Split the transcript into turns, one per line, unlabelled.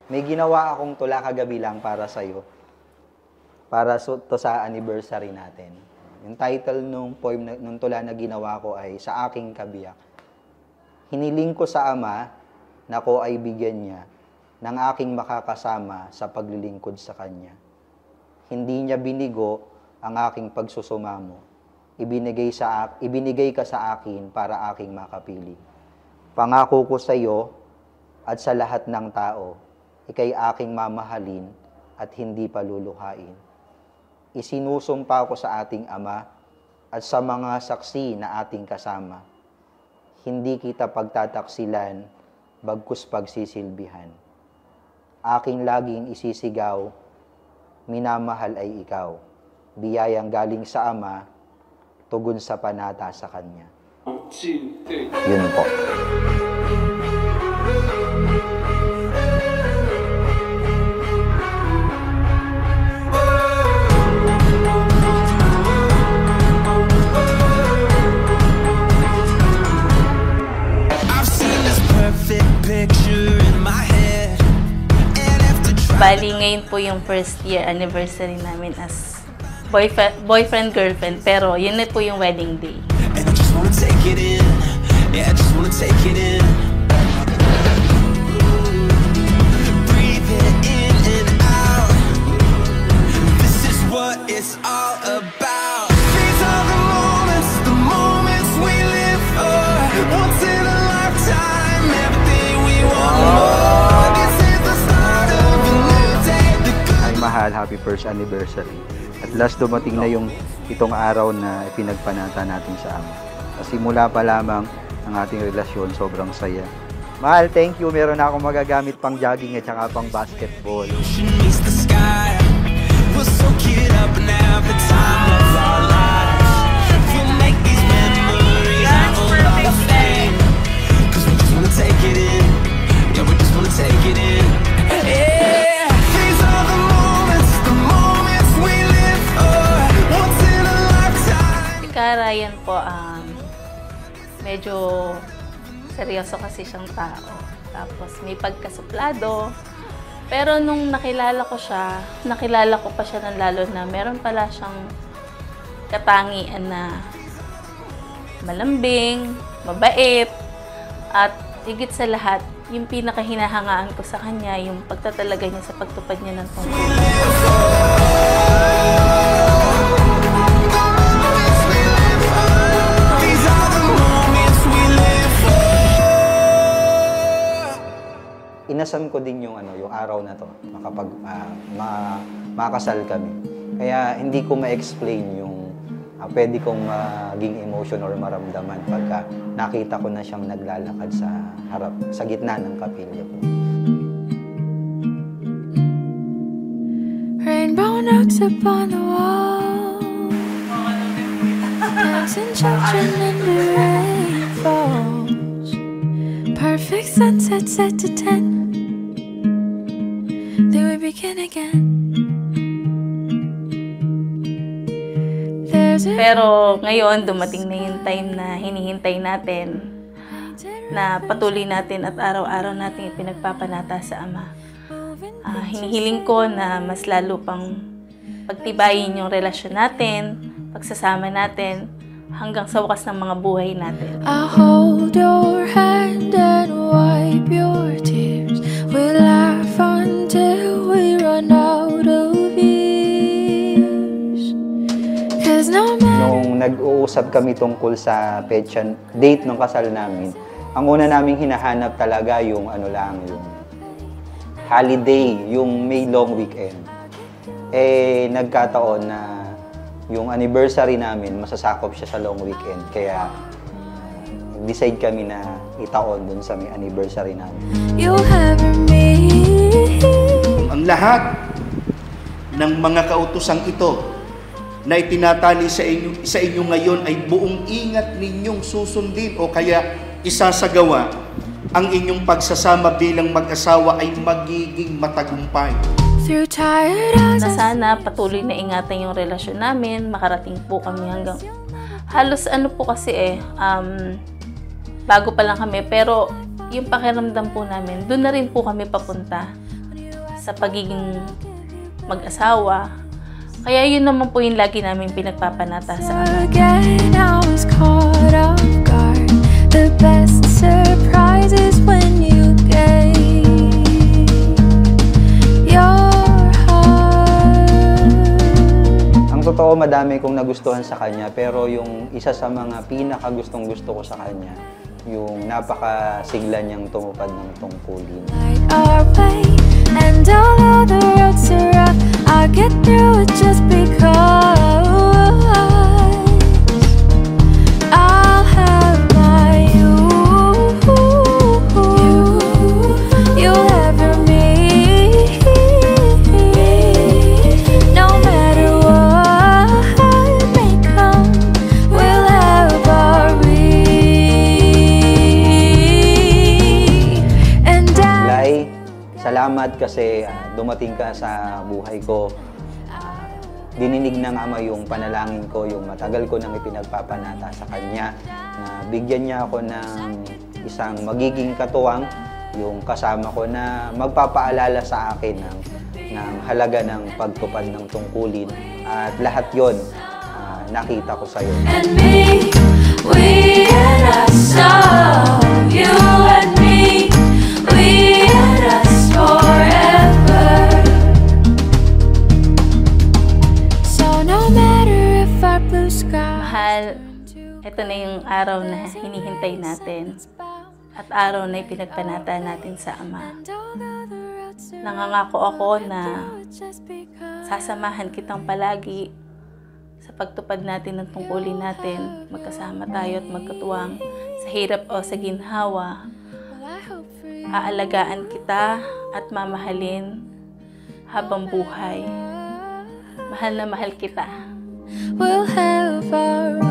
May ginawa akong tula kagabi lang para sa'yo. Para to sa anniversary natin. Yung title nung poem, nung tula na ginawa ko ay Sa Aking Kabiyak. Hiniling ko sa Ama na ko ay bigyan niya ng aking makakasama sa paglilingkod sa Kanya. Hindi niya binigo ang aking pagsusumamo. Ibinigay ka sa akin para aking makapili. Pangako ko sa iyo at sa lahat ng tao, ikay aking mamahalin at hindi paluluhain. Isinusumpa ko sa ating Ama at sa mga saksi na ating kasama. Hindi kita pagtataksilan, bagkus pagsisilbihan. Aking laging isisigaw, minamahal ay ikaw. Biyayang galing sa Ama, tugon sa panata sa Kanya.
1, 2, 3.
Yun po.
Bali, ngayon po yung first year anniversary namin as boyfriend-girlfriend, pero yun na po yung wedding day.
And I just wanna take it in. Yeah, I just wanna take it in. Breathe it in and out. This is what it's all about. These are the moments we live for. Once in a lifetime, everything we want more. This is the start of a new day.
Ay mahal, happy first anniversary. At last dumating na yung itong araw na pinagpanata natin sa Ama. Kasi mula pa lamang ang ating relasyon, sobrang saya. Mahal, thank you. Meron na akong magagamit pang jogging at saka pang basketball.
Ocean meets the sky. We'll soak it up and have the time of our lives. We'll make these memories our thing. 'Cause we just wanna take it in. Yeah, we just wanna take it in. Yeah. These are the moments we live for. Once in a lifetime.
Si Ryan po, medyo seryoso kasi siyang tao. Tapos may pagkasuplado. Pero nung nakilala ko pa siya ng lalo na meron pala siyang katangian na malambing, mabait, at higit sa lahat, yung pinakahinahangaan ko sa kanya, yung pagtatalaga niya sa pagtupad niya ng tungkol.
Inasam ko din yung araw na to, makasal kami. Kaya hindi ko ma-explain yung pwede kong maging emotion or maramdaman pagka nakita ko na siyang naglalakad sa gitna ng kapilya ko.
Rainbow notes upon the wall, dancing children in the rain falls, perfect sunset set to 10. Then we begin again.
Pero ngayon, dumating na yung time na hinihintay natin, na patuloy natin at araw-araw natin ipinagpapanata sa Ama. Hinihiling ko na mas lalo pang pagtibayin yung relasyon natin, pagsasama natin, hanggang sa wakas ng mga buhay natin.
I'll hold your hand and wipe your tears. We'll laugh until we run out of years. 'Cause no matter.
Nung nag-uusap kami tungkol sa petsa date ng kasal namin, ang una naming hinahanap talaga yung yung holiday, yung May long weekend. Nagkataon na yung anniversary namin, masasakop siya sa long weekend. Kaya, decide kami na itaon dun sa may anniversary namin.
You have me.
Ang lahat ng mga kautosang ito na itinatali sa inyo ngayon ay buong ingat ninyong susundin o kaya isasagawa ang inyong pagsasama bilang mag-asawa ay magiging matagumpay.
Through tired eyes.
Na sana patuloy na ingatan yung relasyon namin, makarating po kami hanggang halos po kasi bago pa lang kami, pero yung pakiramdam po namin, doon na rin po kami papunta. sa pagiging mag-asawa. Kaya yun naman po yung lagi namin pinagpapanata sa Ama.
Again, I was caught off guard. The best surprise is when you gave your heart.
Ang totoo, madami kong nagustuhan sa kanya, pero yung isa sa mga pinakagustong gusto ko sa kanya, yung napakasigla niyang tumupad ng tungkulin.
Light our way, and although the roads are rough, I get through it just because I'll have my you. You'll have your me. No matter what may come, we'll have our me. And
Lai, salamat kasi dumating ka sa buhay ko. Dininig ng Ama yung panalangin ko, yung matagal ko nang ipinagpapanata sa Kanya, na bigyan niya ako ng isang magiging katuwang, yung kasama ko na magpapaalala sa akin ng halaga ng pagtupad ng tungkulin. At lahat yon nakita ko sa'yo.
and me, we and us, oh, you and me, we and us forever. So no matter if our blue sky
Mahal, ito na yung araw na hinihintay natin at araw na ipinagpanata natin sa Ama. Nangangako ako na sasamahan kitang palagi sa pagtupad natin ng tungkulin natin. Magkasama tayo at magkatuwang sa hirap o sa ginhawa. Aalagaan kita at mamahalin habang buhay. Mahal na mahal kita.
we'll have our